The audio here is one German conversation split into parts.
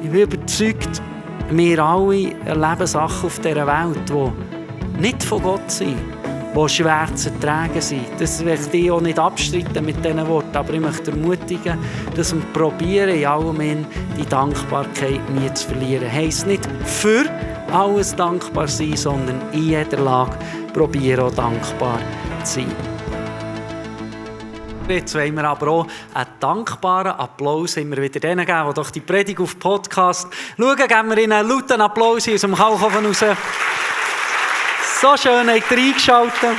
Ich bin überzeugt, wir alle erleben Sachen auf dieser Welt, die nicht von Gott sind, die schwer zu ertragen sind. Das möchte ich auch nicht abstreiten mit diesen Worten, aber ich möchte ermutigen, dass wir probieren, in allem die Dankbarkeit nie zu verlieren. Heisst nicht für alles dankbar sein, sondern in jeder Lage probieren, auch dankbar zu sein. Jetzt wollen wir aber auch einen dankbaren Applaus immer wieder denen geben, die doch die Predigt auf Podcast schauen. Geben wir ihnen einen lauten Applaus aus dem Kalkofen raus. So schön habt ihr eingeschaltet.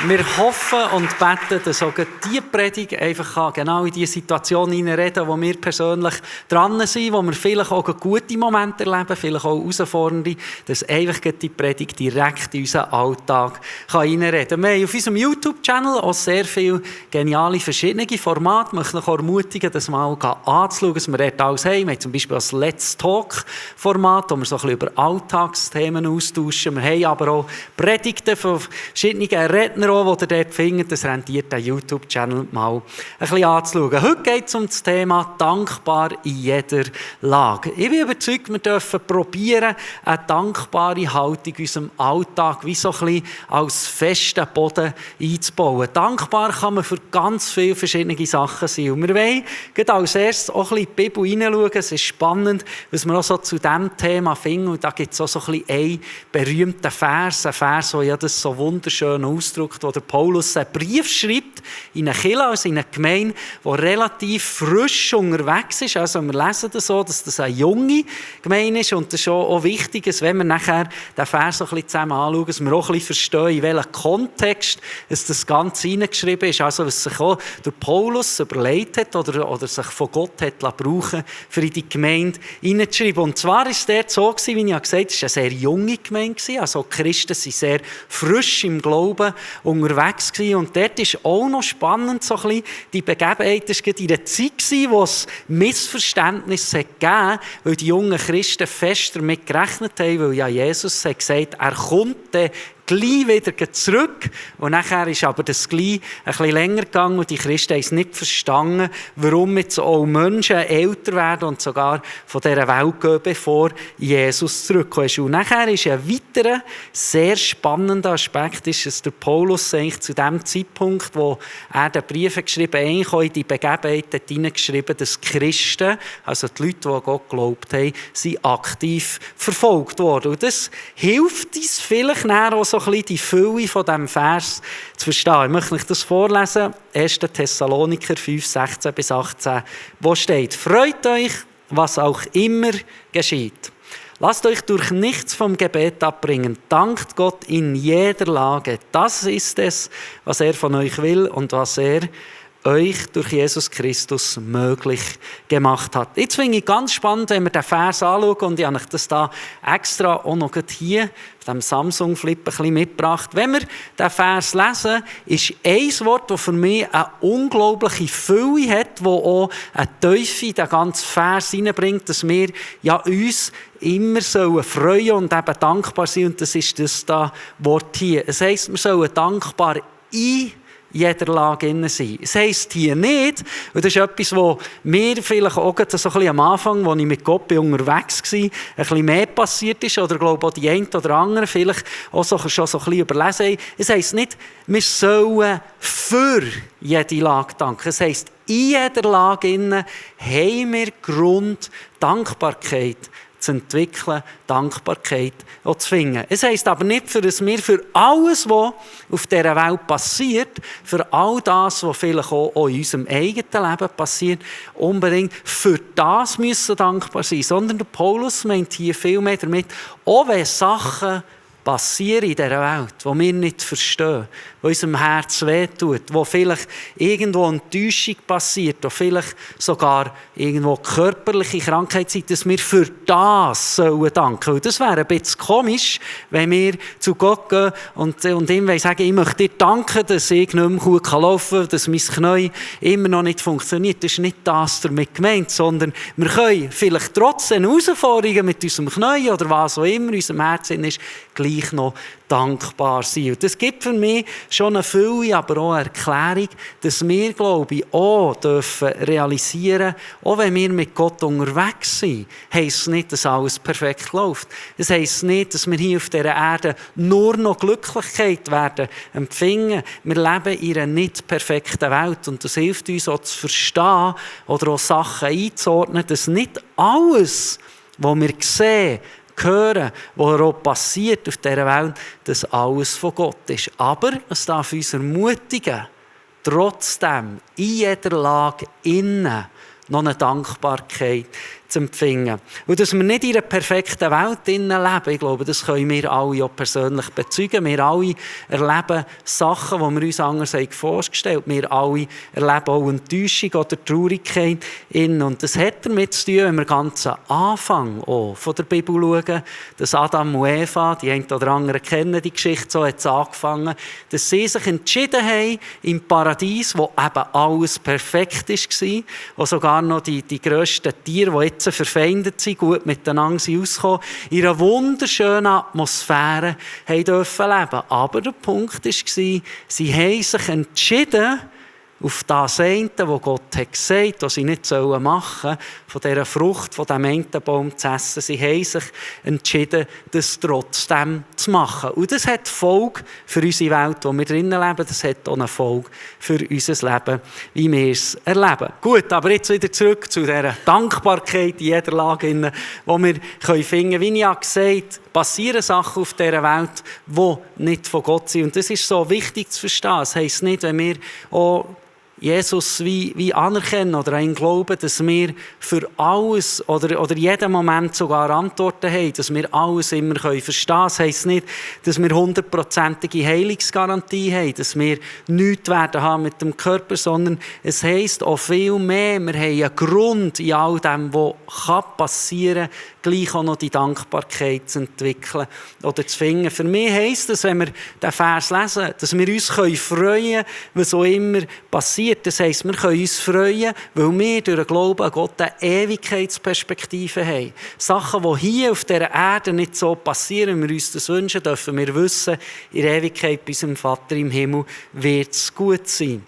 Wir hoffen und beten, dass auch diese Predigt einfach genau in die Situation hineinreden kann, wo wir persönlich dran sind, wo wir vielleicht auch gute Momente erleben, vielleicht auch herausfordernde, dass einfach die Predigt direkt in unseren Alltag hineinreden kann. Wir haben auf unserem YouTube-Channel auch sehr viele geniale verschiedene Formate. Ich möchte euch ermutigen, das mal anzuschauen, dass wir dort alles haben. Wir haben zum Beispiel das Let's Talk-Format, wo wir so ein bisschen über Alltagsthemen austauschen. Wir haben aber auch Predigten von verschiedenen Rednern, die ihr dort findet, das rentiert den YouTube-Channel mal ein bisschen anzuschauen. Heute geht es um das Thema dankbar in jeder Lage. Ich bin überzeugt, wir dürfen probieren, eine dankbare Haltung in unserem Alltag wie so ein bisschen als festen Boden einzubauen. Dankbar kann man für ganz viele verschiedene Sachen sein. Und wir wollen gerade als erstes auch ein bisschen in die Bibel hineinschauen. Es ist spannend, was wir auch so zu diesem Thema finden. Und da gibt es auch so ein bisschen einen berühmten Vers, der ja das so wunderschön ausdrückt, wo der Paulus einen Brief schreibt in eine Kirche, also in eine Gemeinde, die relativ frisch unterwegs ist. Also wir lesen das so, dass das eine junge Gemeinde ist und das ist auch wichtig, dass wenn wir nachher den Vers so ein bisschen zusammen anschauen, dass wir auch ein bisschen verstehen, in welchem Kontext das Ganze hineingeschrieben ist. Also was sich auch der Paulus überlegt hat oder sich von Gott hat brauchen, für in die Gemeinde hineinzuschreiben. Und zwar war es dort so, wie ich gesagt habe, es war eine sehr junge Gemeinde. Also die Christen sind sehr frisch im Glauben unterwegs gewesen. Und dort ist auch noch spannend, so ein bisschen die Begebenheit. Es war in der Zeit, wo es Missverständnisse gab, weil die jungen Christen fest damit gerechnet haben, weil ja Jesus hat gesagt, er kommt gleich wieder zurück. Und nachher ist aber das gleich ein bisschen länger gegangen und die Christen haben es nicht verstanden, warum jetzt auch Menschen älter werden und sogar von dieser Welt gehen, bevor Jesus zurückkommt. Und nachher ist ein weiterer, sehr spannender Aspekt, ist, dass der Paulus eigentlich zu dem Zeitpunkt, wo er den Brief geschrieben hat, eigentlich auch in die Begebenheit hineingeschrieben, dass die Christen, also die Leute, die an Gott geglaubt haben, sind aktiv verfolgt worden. Und das hilft uns vielleicht nachher auch so ein bisschen die Fülle von diesem Vers zu verstehen. Ich möchte euch das vorlesen. 1. Thessaloniker 5, 16 bis 18, wo steht: Freut euch, was auch immer geschieht. Lasst euch durch nichts vom Gebet abbringen. Dankt Gott in jeder Lage. Das ist es, was er von euch will und was er euch durch Jesus Christus möglich gemacht hat. Jetzt finde ich ganz spannend, wenn wir den Vers anschauen, und ich habe euch das da extra auch noch hier auf dem Samsung Flip ein bisschen mitgebracht. Wenn wir den Vers lesen, ist ein Wort, das für mich eine unglaubliche Fülle hat, das auch eine Tiefe in den ganzen Vers hineinbringt, dass wir ja uns immer freuen und eben dankbar sein. Und das ist das da Wort hier. Es heisst, wir sollen dankbar in jeder Lage sein. Es heisst hier nicht, und das ist etwas, was mir vielleicht auch so ein bisschen am Anfang, als ich mit Gott unterwegs war, ein bisschen mehr passiert ist, oder glaube auch die einen oder anderen vielleicht auch schon so ein bisschen überlesen haben. Es heisst nicht, wir sollen für jede Lage danken. Es heisst, in jeder Lage haben wir Grund, Dankbarkeit zu entwickeln, Dankbarkeit auch zu finden. Es heisst aber nicht, dass wir für alles, was auf dieser Welt passiert, für all das, was vielleicht auch in unserem eigenen Leben passiert, unbedingt für das müssen dankbar sein, sondern der Paulus meint hier viel mehr damit, auch wenn Sachen passieren in dieser Welt, die wir nicht verstehen, die unserem Herz wehtut, wo vielleicht irgendwo eine Enttäuschung passiert, wo vielleicht sogar irgendwo körperliche Krankheit sind, dass wir für das sollen danken. Und das wäre ein bisschen komisch, wenn wir zu Gott gehen und ihm sagen, ich möchte dir danken, dass ich nicht mehr gut laufen kann, dass mein Knie immer noch nicht funktioniert. Das ist nicht das damit gemeint, sondern wir können vielleicht trotz den Herausforderungen mit unserem Knie oder was auch immer in unserem Herzen ist, gleich gleich noch dankbar sein. Und das gibt für mich schon eine Fülle, aber auch eine Erklärung, dass wir, glaube ich, auch dürfen realisieren, auch wenn wir mit Gott unterwegs sind, heisst es nicht, dass alles perfekt läuft. Es heisst nicht, dass wir hier auf dieser Erde nur noch Glücklichkeit werden empfinden. Wir leben in einer nicht perfekten Welt und das hilft uns auch zu verstehen oder auch Sachen einzuordnen, dass nicht alles, was wir sehen, hören, was auch passiert auf dieser Welt, dass alles von Gott ist. Aber es darf uns ermutigen, trotzdem in jeder Lage innen noch eine Dankbarkeit zu empfinden. Und dass wir nicht in einer perfekten Welt leben, ich glaube, das können wir alle auch persönlich bezeugen. Wir alle erleben Sachen, die wir uns anders vorgestellt haben. Wir alle erleben auch Enttäuschung oder Traurigkeit. Und das hat damit zu tun, wenn wir ganz am Anfang auch von der Bibel schauen, dass Adam und Eva, die einen oder anderen kennen die Geschichte, so hat es angefangen, dass sie sich entschieden haben, im Paradies, wo eben alles perfekt war, wo sogar noch die grössten Tiere, die jetzt verfeindet sind, gut miteinander ausgekommen, in einer wunderschönen Atmosphäre haben dürfen leben. Aber der Punkt war, sie haben sich entschieden, auf das eine, was Gott hat gesagt, was sie nicht machen sollen, von dieser Frucht, von diesem einen Baum zu essen. Sie haben sich entschieden, das trotzdem zu machen. Und das hat Folge für unsere Welt, wo wir drinnen leben. Das hat auch eine Folge für unser Leben, wie wir es erleben. Gut, aber jetzt wieder zurück zu dieser Dankbarkeit in jeder Lage, die wir finden können. Wie ich gesagt habe, passieren Sachen auf dieser Welt, die nicht von Gott sind. Und das ist so wichtig zu verstehen. Das heisst nicht, wenn wir auch Jesus wie anerkennen oder an ihn glauben, dass wir für alles oder jeden Moment sogar Antworten haben, dass wir alles immer verstehen können. Das heisst nicht, dass wir 100%ige Heilungsgarantie haben, dass wir nichts werden haben mit dem Körper, sondern es heisst auch viel mehr, wir haben einen Grund in all dem, was passieren kann, gleich auch noch die Dankbarkeit zu entwickeln oder zu finden. Für mich heisst es, wenn wir diesen Vers lesen, dass wir uns freuen können, was auch immer passiert. Das heisst, wir können uns freuen, weil wir durch den Glauben an Gott eine Ewigkeitsperspektive haben. Sachen, die hier auf dieser Erde nicht so passieren, wenn wir uns das wünschen, dürfen wir wissen, in der Ewigkeit bei unserem Vater im Himmel wird es gut sein.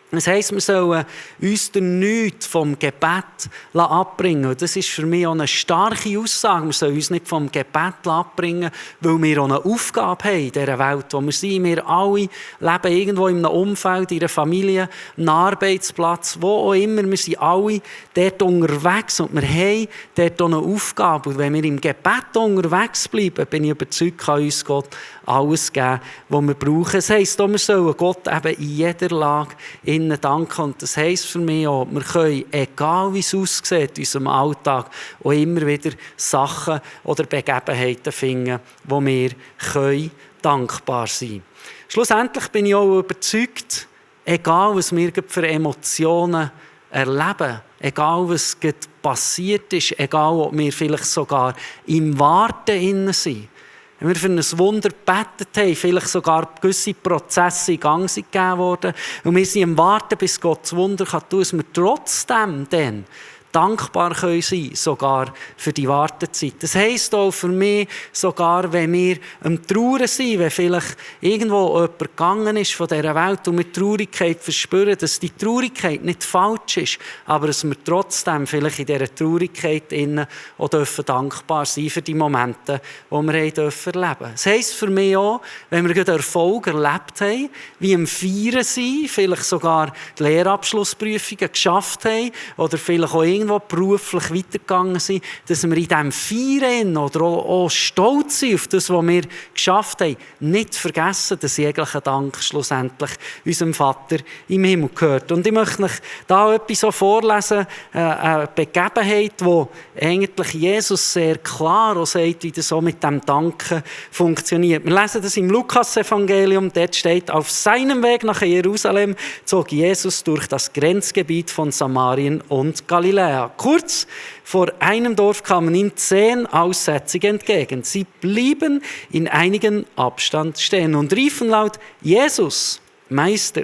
Das heisst, wir sollen uns nichts vom Gebet abbringen. Das ist für mich auch eine starke Aussage. Wir sollen uns nicht vom Gebet abbringen, weil wir auch eine Aufgabe haben in dieser Welt, wo wir sind. Wir alle leben irgendwo in einem Umfeld, in einer Familie, einem Arbeitsplatz, wo auch immer. Wir sind alle dort unterwegs und wir haben dort auch eine Aufgabe. Und wenn wir im Gebet unterwegs bleiben, bin ich überzeugt, kann uns Gott alles geben, was wir brauchen. Das heisst auch, wir sollen Gott eben in jeder Lage danken. Und das heisst für mich auch, wir können, egal wie es aussieht in unserem Alltag, auch immer wieder Sachen oder Begebenheiten finden, wo wir dankbar sein können. Schlussendlich bin ich auch überzeugt, egal was wir für Emotionen erleben, egal was passiert ist, egal ob wir vielleicht sogar im Warten sind, wenn wir für ein Wunder gebetet haben, vielleicht sogar gewisse Prozesse in Gang gegeben worden und wir sind am Warten, bis Gott das Wunder tun kann, dass wir trotzdem dann dankbar sein können, sogar für die Wartezeit. Das heisst auch für mich, sogar wenn wir am Trauern sind, wenn vielleicht irgendwo jemand gegangen ist von dieser Welt und wir Traurigkeit verspüren, dass die Traurigkeit nicht falsch ist, aber dass wir trotzdem vielleicht in dieser Traurigkeit auch dankbar sein für die Momente, die wir erleben dürfen. Das heisst für mich auch, wenn wir einen Erfolg erlebt haben, wie im Feiern sind, vielleicht sogar die Lehrabschlussprüfungen geschafft haben oder vielleicht auch irgendwo beruflich weitergegangen sind, dass wir in diesem Feiern oder auch stolz sind auf das, was wir geschafft haben, nicht vergessen, dass jeglicher Dank schlussendlich unserem Vater im Himmel gehört. Und ich möchte euch da etwas so vorlesen, eine Begebenheit, wo eigentlich Jesus sehr klar auch sagt, wie das so mit dem Danken funktioniert. Wir lesen das im Lukas-Evangelium, dort steht, auf seinem Weg nach Jerusalem zog Jesus durch das Grenzgebiet von Samarien und Galiläa. Kurz vor einem Dorf kamen ihm 10 Aussätzige entgegen. Sie blieben in einigen Abstand stehen und riefen laut, Jesus, Meister,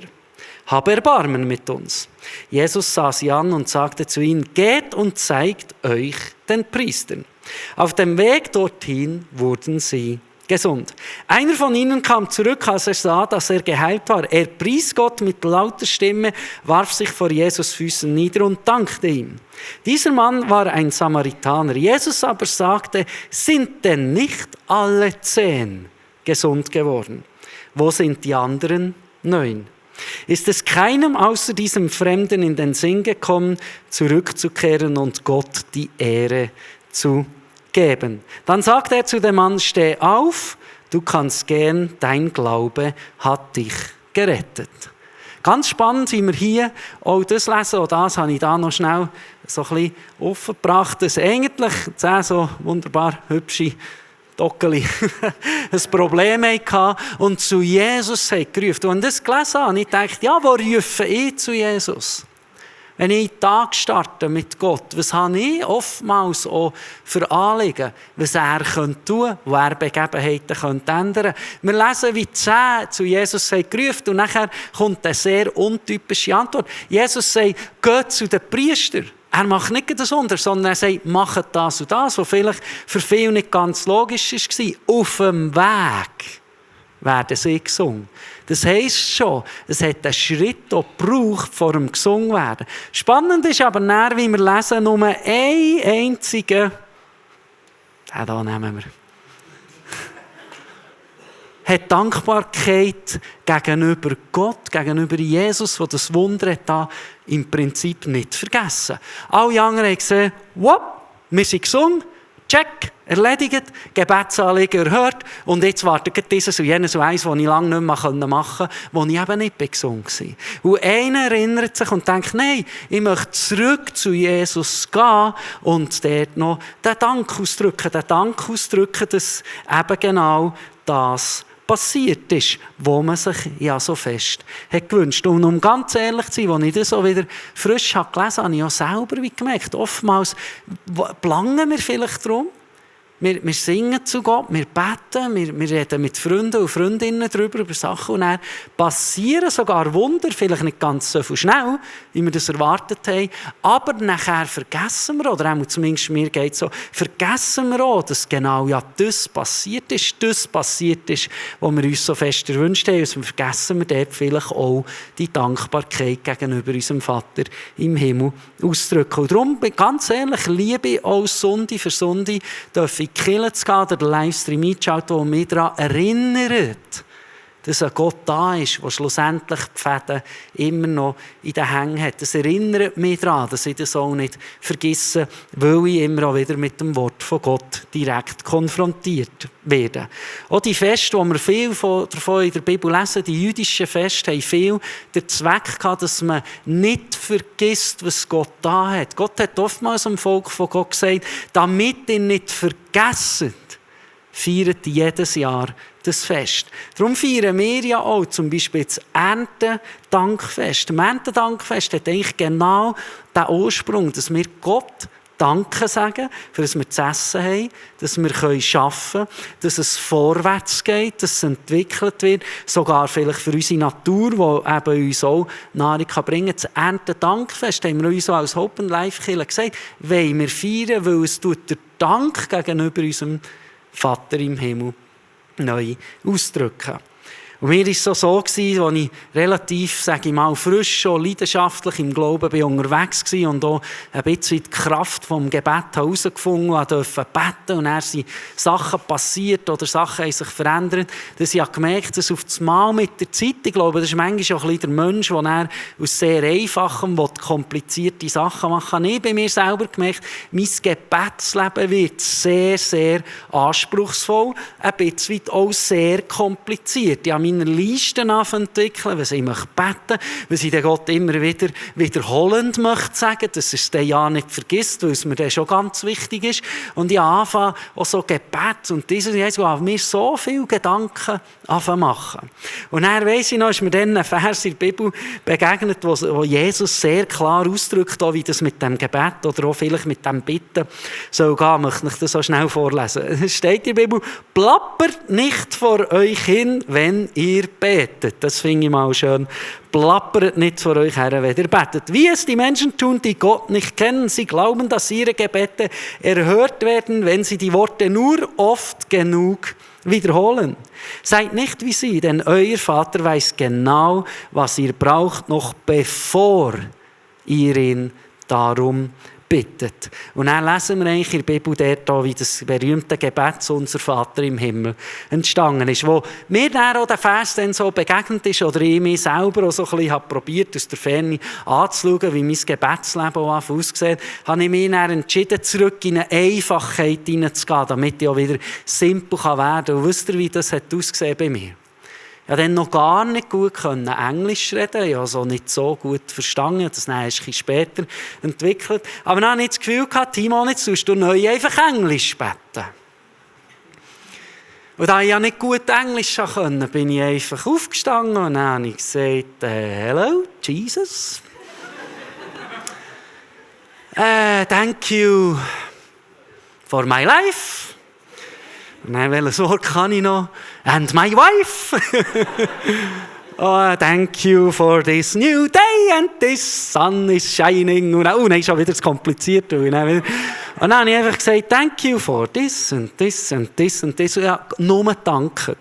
hab Erbarmen mit uns. Jesus sah sie an und sagte zu ihnen, geht und zeigt euch den Priestern. Auf dem Weg dorthin wurden sie gesund. Einer von ihnen kam zurück, als er sah, dass er geheilt war. Er pries Gott mit lauter Stimme, warf sich vor Jesus Füßen nieder und dankte ihm. Dieser Mann war ein Samaritaner. Jesus aber sagte, sind denn nicht alle 10 gesund geworden? Wo sind die anderen 9? Ist es keinem außer diesem Fremden in den Sinn gekommen, zurückzukehren und Gott die Ehre zu geben? Dann sagte er zu dem Mann, steh auf, du kannst gehen, dein Glaube hat dich gerettet. Ganz spannend, wie wir hier auch das lesen, auch das habe ich da noch schnell so ein bisschen aufgebracht, dass eigentlich 10 so wunderbar hübsche Dockeli ein Problem hatten und zu Jesus gerufen. Und das gelesen habe, ich dachte, ja, wo rufe ich zu Jesus? Wenn ich in den Tag starte mit Gott, was habe ich oftmals auch für Anliegen, was er tun könnte, wo er Begebenheiten ändern könnte. Wir lesen, wie 10 zu Jesus gerufen und nachher kommt eine sehr untypische Antwort. Jesus sagt, geht zu den Priestern. Er macht nicht das Wunder, sondern er sagt, macht das und das, was vielleicht für viele nicht ganz logisch war. Auf dem Weg werden sie gesungen. Das heisst schon, es hat einen Schritt gebraucht, vor dem gesungen werden. Spannend ist aber näher, wie wir lesen, nur einen einzigen, den hier nehmen wir, hat Dankbarkeit gegenüber Gott, gegenüber Jesus, der das Wunder hat, da im Prinzip nicht vergessen. Alle anderen haben gesehen, wir sind gesungen, check, erledigt, Gebetsanliegen erhört und jetzt wartet dieses und jenes und eins, das ich lange nicht mehr machen konnte, wo ich eben nicht gesungen war. Und einer erinnert sich und denkt, nein, ich möchte zurück zu Jesus gehen und dort noch den Dank ausdrücken, dass eben genau das passiert ist, wo man sich ja so fest hat gewünscht. Und um ganz ehrlich zu sein, als ich das so wieder frisch habe gelesen habe, habe ich auch selber gemerkt, oftmals plangen wir vielleicht darum, wir singen zu Gott, wir beten, wir reden mit Freunden und Freundinnen darüber, über Sachen und dann passieren sogar Wunder, vielleicht nicht ganz so schnell, wie wir das erwartet haben, aber nachher vergessen wir, oder auch zumindest mir geht es so, vergessen wir auch, dass genau ja das passiert ist, was wir uns so fest erwünscht haben, also vergessen wir dort vielleicht auch die Dankbarkeit gegenüber unserem Vater im Himmel auszudrücken. Und darum, ganz ehrlich, liebe ich auch Sonntag für Sonntag, darf ich in die Kirche zu gehen oder den Livestream einzuschalten, der mich daran erinnert, dass ein Gott da ist, der schlussendlich die Fäden immer noch in den Händen hat. Das erinnert mich daran, dass ich das auch nicht vergesse, weil ich immer auch wieder mit dem Wort von Gott direkt konfrontiert werde. Auch die Feste, die wir viel davon in der Bibel lesen, die jüdischen Feste, haben viel den Zweck gehabt, dass man nicht vergisst, was Gott da hat. Gott hat oftmals dem Volk von Gott gesagt, damit ihr nicht vergesst, feiert jedes Jahr das Fest. Darum feiern wir ja auch zum Beispiel das Erntedankfest. Das Erntedankfest hat eigentlich genau den Ursprung, dass wir Gott Danke sagen, für das wir zu essen haben, dass wir arbeiten können, dass es vorwärts geht, dass es entwickelt wird, sogar vielleicht für unsere Natur, die eben uns auch Nahrung bringen kann. Das Erntedankfest haben wir uns auch als Hope and Life Kirche gesagt, wollen wir feiern, weil es tut der Dank gegenüber unserem Vater im Himmel neu ausdrücken. Und mir war es so gewesen, als ich relativ, sage ich mal, frisch, schon leidenschaftlich im Glauben unterwegs war und auch ein bisschen die Kraft vom Gebet herausgefunden durfte beten und dann sind Sachen passiert oder Sachen haben sich verändert, dass ich gemerkt habe, dass auf das Mal mit der Zeit, ich glaube, das ist manchmal auch ein bisschen der Mensch, der aus sehr einfachem komplizierte Sachen machen kann. Ich habe bei mir selber gemerkt, mein Gebetsleben wird sehr, sehr anspruchsvoll, ein bisschen auch sehr kompliziert. Ich habe meine Listen entwickeln, was ich beten möchte, was ich den Gott immer wieder wiederholend möchte sagen, dass er es dann ja nicht vergisst, weil es mir dann schon ganz wichtig ist. Und ich anfange auch so Gebet und dieses Jahr habe mir so viele Gedanken machen. Und dann weiss ich noch, ist mir dann ein Vers in der Bibel begegnet, wo Jesus sehr klar ausdrückt, auch wie das mit dem Gebet oder auch vielleicht mit dem Bitten soll gehen. Möchte ich das so schnell vorlesen. Es steht in der Bibel, plappert nicht vor euch hin, wenn ihr betet. Das finde ich mal schön. Plappert nicht vor euch her, wenn ihr betet. Wie es die Menschen tun, die Gott nicht kennen. Sie glauben, dass ihre Gebete erhört werden, wenn sie die Worte nur oft genug wiederholen. Seid nicht wie sie, denn euer Vater weiß genau, was ihr braucht, noch bevor ihr ihn darum bittet. Und dann lesen wir eigentlich in der Bibel dort, wie das berühmte Gebet unser Vater im Himmel entstanden ist, wo mir dann auch der Vers dann so begegnet ist, oder ich mich selber auch so ein bisschen probiert, aus der Ferne anzuschauen, wie mein Gebetsleben auch aussieht, habe ich mich dann entschieden, zurück in eine Einfachheit hineinzugehen, damit ich auch wieder simpel werden kann. Und wisst ihr, wie das hat ausgesehen bei mir? Ich konnte dann noch gar nicht gut Englisch reden. Ich habe es auch nicht so gut verstanden. Das habe ich ein bisschen später entwickelt. Aber dann hatte ich das Gefühl, Timo, jetzt tust du neu einfach Englisch beten. Und da ich ja nicht gut Englisch konnte, bin ich einfach aufgestanden und dann habe ich gesagt, hello, Jesus. Thank you for my life. Und dann, welches Wort kann ich noch? And my wife. Oh, thank you for this new day and this sun is shining. Und dann ist schon wieder zu kompliziert. Und dann habe ich einfach gesagt, thank you for this and this and this and this. Und ich habe nur gedankt.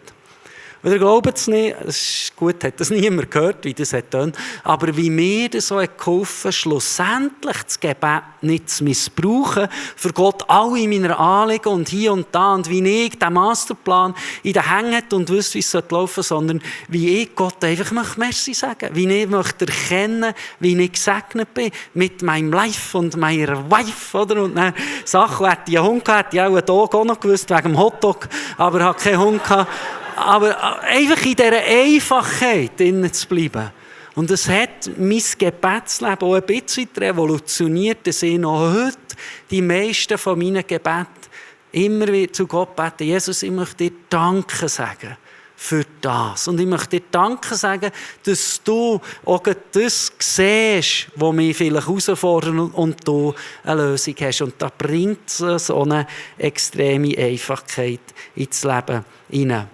Und ihr glaubt es nicht, es ist gut, hat das niemand gehört, wie das hat. Aber wie mir das so geholfen hat, schlussendlich das Gebet nicht zu missbrauchen, für Gott alle meiner Anliegen und hier und da, und wie ich den Masterplan in den Händen hat und wüsste, wie es laufen soll, sondern wie ich Gott einfach Merci sagen möchte. Wie ich möchte erkennen, wie ich gesegnet bin mit meinem Life und meiner Wife. Oder? Und dann Sachen, hätte ich einen Hund gehabt, hätte ich auch noch gewusst, wegen dem Hotdog, aber ich hatte keinen Hund gehabt. Aber einfach in dieser Einfachheit drinnen zu bleiben. Und es hat mein Gebetsleben auch ein bisschen revolutioniert, dass ich noch heute die meisten von meinen Gebeten immer wieder zu Gott bete. Jesus, ich möchte dir Danke sagen für das. Und ich möchte dir Danke sagen, dass du auch das siehst, was mich vielleicht herausfordert und du eine Lösung hast. Und da bringt es so eine extreme Einfachkeit ins Leben hinein.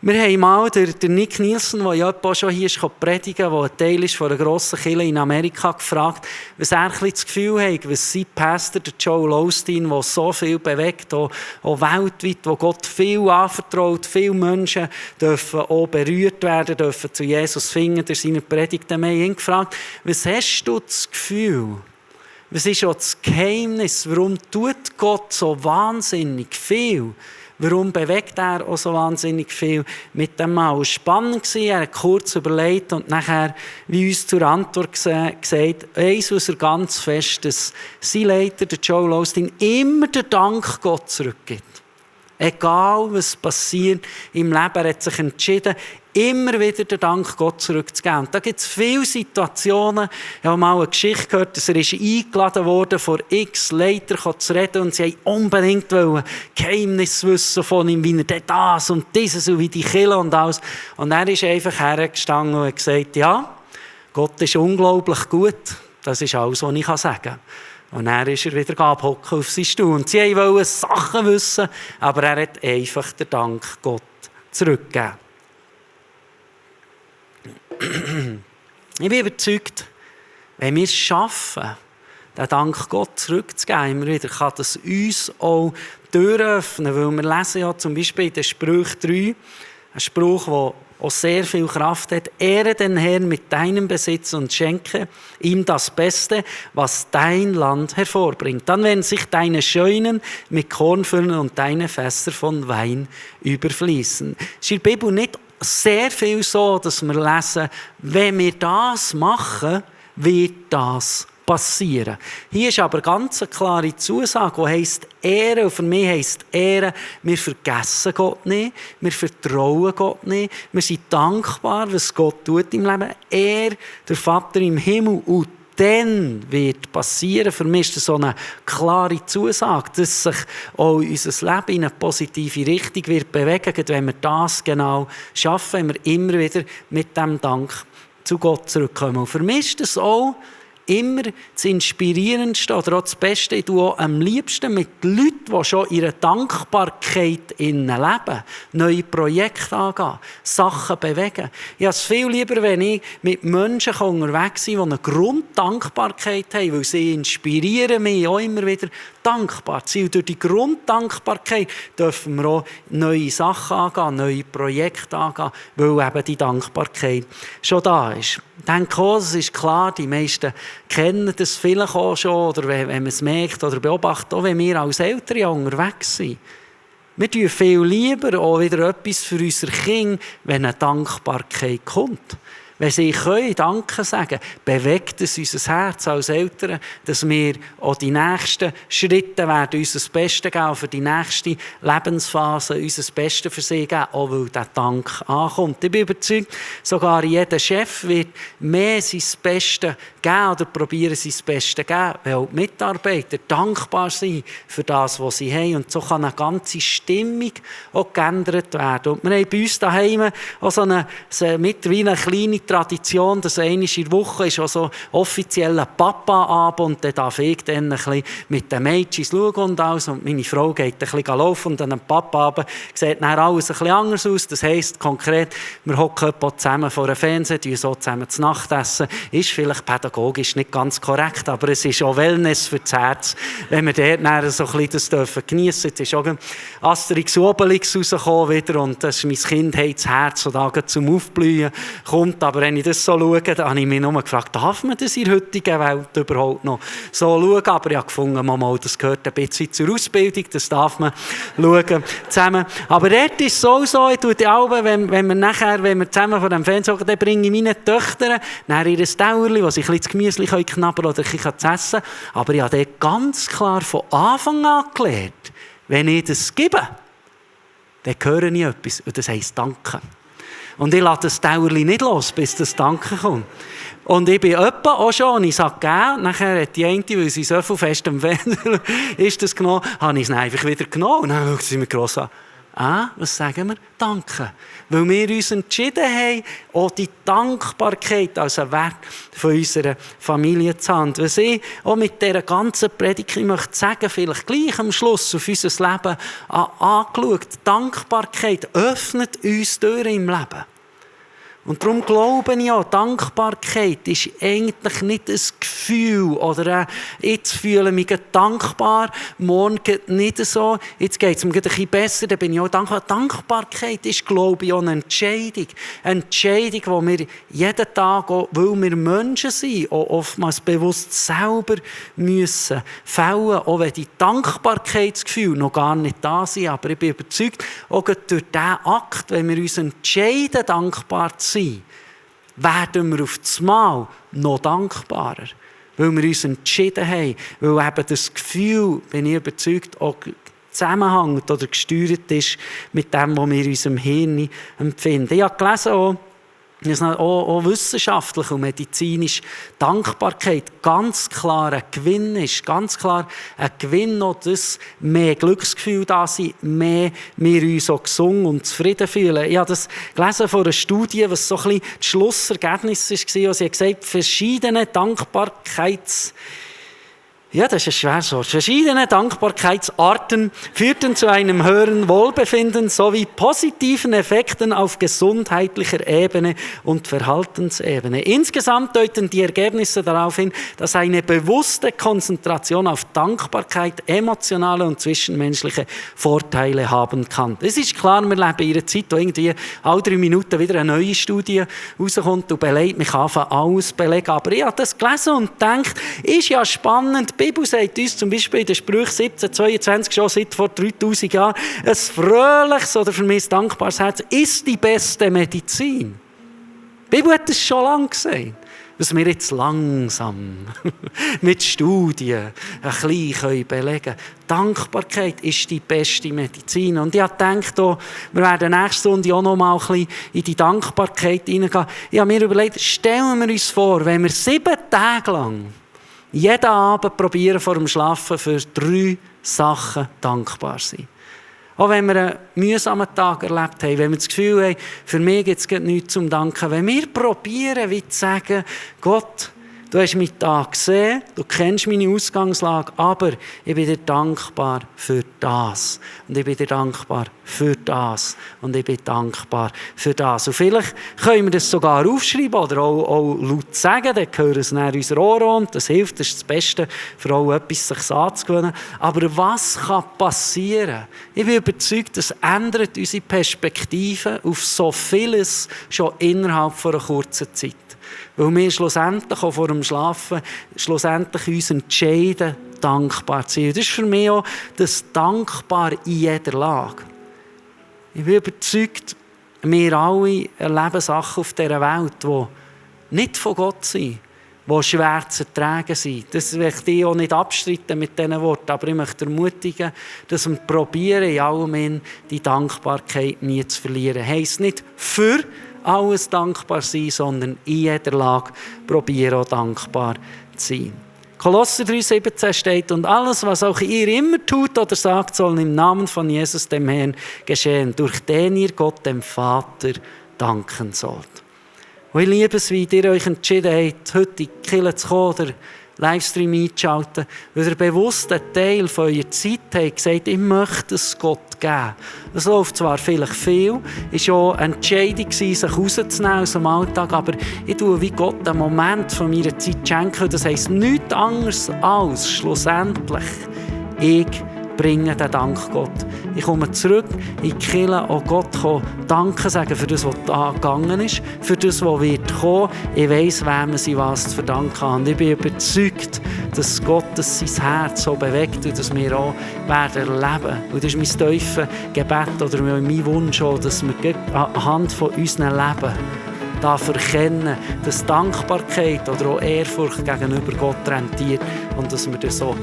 Wir haben mal den Nick Nielsen, der ja schon hier ist, predigen, der ein Teil ist von einer grossen Kirche in Amerika, gefragt, was er das Gefühl hat, was sein Pastor, der Joel Osteen, der so viel bewegt, auch weltweit, wo Gott viel anvertraut, viele Menschen dürfen auch berührt werden, dürfen zu Jesus finden durch seine Predigten. Wir haben ihn gefragt, was hast du das Gefühl? Was ist auch das Geheimnis? Warum tut Gott so wahnsinnig viel? Warum bewegt er auch so wahnsinnig viel mit dem Mann? Es war spannend, er hat kurz überlegt und nachher, wie uns zur Antwort gesagt, eins, was er ganz fest, dass sein Leiter, der Joel Osteen, immer den Dank Gott zurückgibt. Egal, was passiert im Leben, er hat sich entschieden, immer wieder den Dank Gott zurückzugeben. Und da gibt es viele Situationen. Ich habe mal eine Geschichte gehört, dass er eingeladen wurde, vor x Leitern zu reden und sie wollten unbedingt Geheimnis wissen von ihm, wie er das und dieses und wie die Kirche und alles. Und er ist einfach hergestanden und hat gesagt, ja, Gott ist unglaublich gut. Das ist alles, was ich sagen kann. Und dann ist er wieder abhocken auf seinen Stuhl. Und sie wollten Sachen wissen, aber er hat einfach den Dank Gott zurückgegeben. Ich bin überzeugt, wenn wir es schaffen, den Dank Gott zurückzugeben, immer wieder, kann das uns auch Türen öffnen, weil wir lesen ja zum Beispiel in den Sprüchen 3, ein Spruch, der auch sehr viel Kraft hat. Ehre den Herrn mit deinem Besitz und schenke ihm das Beste, was dein Land hervorbringt. Dann werden sich deine Scheunen mit Korn füllen und deine Fässer von Wein überfließen. Es ist in der Bibel nicht sehr viel so, dass wir lesen, wenn wir das machen, wird das passieren. Hier ist aber ganz eine klare Zusage, die heisst Ehre. Und für mich heisst Ehre, wir vergessen Gott nicht, wir vertrauen Gott nicht, wir sind dankbar, was Gott tut im Leben. Er, der Vater im Himmel, und dann wird passieren. Für mich ist das so eine klare Zusage, dass sich auch unser Leben in eine positive Richtung wird bewegen, wenn wir das genau schaffen, wenn wir immer wieder mit dem Dank zu Gott zurückkommen. Und für mich ist das auch immer das Inspirierendste oder auch das Beste. Ich tue auch am liebsten mit Leuten, die schon in einer Dankbarkeit leben, neue Projekte angehen, Sachen bewegen. Ich habe es viel lieber, wenn ich mit Menschen unterwegs bin, die eine Grunddankbarkeit haben, weil sie inspirieren mich auch immer wieder, dankbar zu sein. Und durch die Grunddankbarkeit dürfen wir auch neue Sachen angehen, neue Projekte angehen, weil eben die Dankbarkeit schon da ist. Ich denke auch, es ist klar, die meisten kennen das vielleicht auch schon, oder wenn man es merkt oder beobachtet, auch wenn wir als Eltern unterwegs sind. Wir tun viel lieber auch wieder etwas für unsere Kinder, wenn eine Dankbarkeit kommt. Wenn sie können Danke sagen, bewegt es unser Herz als Eltern, dass wir auch die nächsten Schritte werden, unser Bestes geben, für die nächste Lebensphase unser Bestes für sie geben, auch weil der Dank ankommt. Ich bin überzeugt, sogar jeder Chef wird mehr sein Bestes geben oder probieren, sein Bestes zu geben, weil auch die Mitarbeiter dankbar sind für das, was sie haben. Und so kann eine ganze Stimmung auch geändert werden. Und wir haben bei uns daheim auch so mittlerweile eine kleine Tradition, dass einmal in der Woche ist auch so offizieller Papa-Abend und dann darf ich dann ein bisschen mit den Mädchen schauen und alles. Und meine Frau geht ein bisschen laufen und dann am Papa-Abend sieht dann alles ein bisschen anders aus. Das heisst konkret, wir hocken zusammen vor dem Fernseher, so zusammen zu Nacht essen. Ist vielleicht pädagogisch nicht ganz korrekt, aber es ist auch Wellness für das Herz, wenn wir dort dann so ein bisschen das geniessen dürfen. Jetzt ist auch Asterix Obelix rausgekommen wieder und das ist mein Kind, hat das Herz, das da zum Aufblühen kommt. Aber wenn ich das so schaue, dann habe ich mich nur gefragt, darf man das in der heutigen Welt überhaupt noch so schauen? Aber ich habe gefunden, das gehört ein bisschen zur Ausbildung, das darf man schauen zusammen. Aber dort ist es so, ich tue die Alben, wenn wir zusammen vor dem Fernseher schauen, dann bringe ich meine Töchter nach ihr Dauerli, wo sie ein bisschen das Gemüse knabbern oder ein bisschen zu essen. Aber ich habe dort ganz klar von Anfang an gelernt, wenn ich das gebe, dann höre ich etwas und das heisst Danke. Und ich lasse das Dauerli nicht los, bis das Danke kommt. Und ich bin etwa auch schon, und ich sage, gell, nachher hat die eine, weil sie so viel fest am Fernseher ist das genommen, habe ich es einfach wieder genommen. Und dann schaut sie mir gross an. Was sagen wir? Danke. Weil wir uns entschieden haben, auch die Dankbarkeit als einen Wert von unserer Familie zu haben. Was ich auch mit dieser ganzen Predigt möchte sagen, vielleicht gleich am Schluss auf unser Leben angeschaut. Dankbarkeit öffnet uns Türen im Leben. Und darum glaube ich auch, Dankbarkeit ist eigentlich nicht ein Gefühl oder jetzt fühle ich mich dankbar, morgen geht nicht so, jetzt geht es mir ein bisschen besser, dann bin ich auch dankbar. Dankbarkeit ist, glaube ich, auch eine Entscheidung. Eine Entscheidung, die wir jeden Tag, auch, weil wir Menschen sind, auch oftmals bewusst selber müssen fällen, auch wenn die Dankbarkeitsgefühle noch gar nicht da sind. Aber ich bin überzeugt, auch durch diesen Akt, wenn wir uns entscheiden, dankbar zu sein, werden wir auf das Mal noch dankbarer. Weil wir uns entschieden haben, weil eben das Gefühl, bin ich überzeugt, auch zusammenhängt oder gesteuert ist mit dem, was wir in unserem Hirn empfinden. Ich habe gelesen, auch wissenschaftlich und medizinisch Dankbarkeit ganz klar ein Gewinn ist. Ganz klar ein Gewinn, auch dass mehr Glücksgefühl da sind, mehr wir uns auch gesund und zufrieden fühlen. Ich habe das gelesen von einer Studie, was so ein bisschen das Schlussergebnis war. Sie hat gesagt, verschiedene das ist ein schweres Wort. Verschiedene Dankbarkeitsarten führten zu einem höheren Wohlbefinden sowie positiven Effekten auf gesundheitlicher Ebene und Verhaltensebene. Insgesamt deuten die Ergebnisse darauf hin, dass eine bewusste Konzentration auf Dankbarkeit emotionale und zwischenmenschliche Vorteile haben kann. Es ist klar, wir leben in einer Zeit, wo irgendwie alle 3 Minuten wieder eine neue Studie rauskommt und belegt, man kann anfangen, alles belegen. Aber ich habe das gelesen und gedacht, ist ja spannend. Die Bibel sagt uns zum Beispiel in den Sprüchen 17,22 schon seit vor 3000 Jahren, ein fröhliches oder für mich ein dankbares Herz ist die beste Medizin. Die Bibel hat das schon lange gesagt. Was wir jetzt langsam mit Studien ein bisschen belegen können. Dankbarkeit ist die beste Medizin. Und ich habe gedacht, wir werden nächste Stunde auch noch mal ein bisschen in die Dankbarkeit hineingehen. Ich habe mir überlegt, stellen wir uns vor, wenn wir 7 Tage lang jeden Abend probieren vor dem Schlafen für 3 Sachen dankbar sein. Auch wenn wir einen mühsamen Tag erlebt haben, wenn wir das Gefühl haben, für mich gibt es nichts zum Danken. Wenn wir probieren, wie zu sagen, Gott, Du hast mich da gesehen, du kennst meine Ausgangslage, aber ich bin dir dankbar für das. Und ich bin dir dankbar für das. Und ich bin dankbar für das. Und vielleicht können wir das sogar aufschreiben oder auch laut sagen, dann hören es nach unserer Ohren und das hilft, das ist das Beste, für auch etwas sich anzugewöhnen. Aber was kann passieren? Ich bin überzeugt, das ändert unsere Perspektive auf so vieles schon innerhalb von einer kurzen Zeit. Weil wir schlussendlich auch vor dem Schlafen uns entscheiden, dankbar zu sein. Das ist für mich auch das Dankbar in jeder Lage. Ich bin überzeugt, wir alle erleben Sachen auf dieser Welt, die nicht von Gott sind, die schwer zu ertragen sind. Das möchte ich auch nicht abstreiten mit diesen Worten, aber ich möchte ermutigen, dass wir probieren, in allem die Dankbarkeit nie zu verlieren. Heisst nicht für alles dankbar sein, sondern in jeder Lage probieren, auch dankbar zu sein. Kolosser 3,17 steht, und alles, was auch ihr immer tut oder sagt, soll im Namen von Jesus, dem Herrn, geschehen, durch den ihr Gott, dem Vater, danken sollt. Und ich liebe es, wie ihr euch entschieden habt, heute in die Kirche zu kommen oder Livestream einzuschalten, weil ihr bewusst einen Teil von eurer Zeit habt gesagt, ich möchte es Gott geben. Es läuft zwar vielleicht viel, es war auch eine Entscheidung, sich rauszunehmen aus dem Alltag, aber ich tue wie Gott einen Moment von meiner Zeit schenken. Das heisst nichts anderes als schlussendlich, ich bringe den Dank Gott. Ich komme zurück in die Kirche, auch Gott Danke sagen für das, was da gegangen ist, für das, was wird kommen. Ich weiss, wem sie was zu verdanken haben. Und ich bin überzeugt, dass Gott sein Herz so bewegt und dass wir auch werden erleben. Und das ist mein tiefes Gebet oder mein Wunsch auch, dass wir anhand von unserem Leben erkennen, dass Dankbarkeit oder auch Ehrfurcht gegenüber Gott rentiert und dass wir das so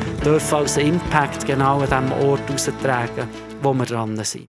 als Impact genau an diesem Ort austragen, wo wir dran sind.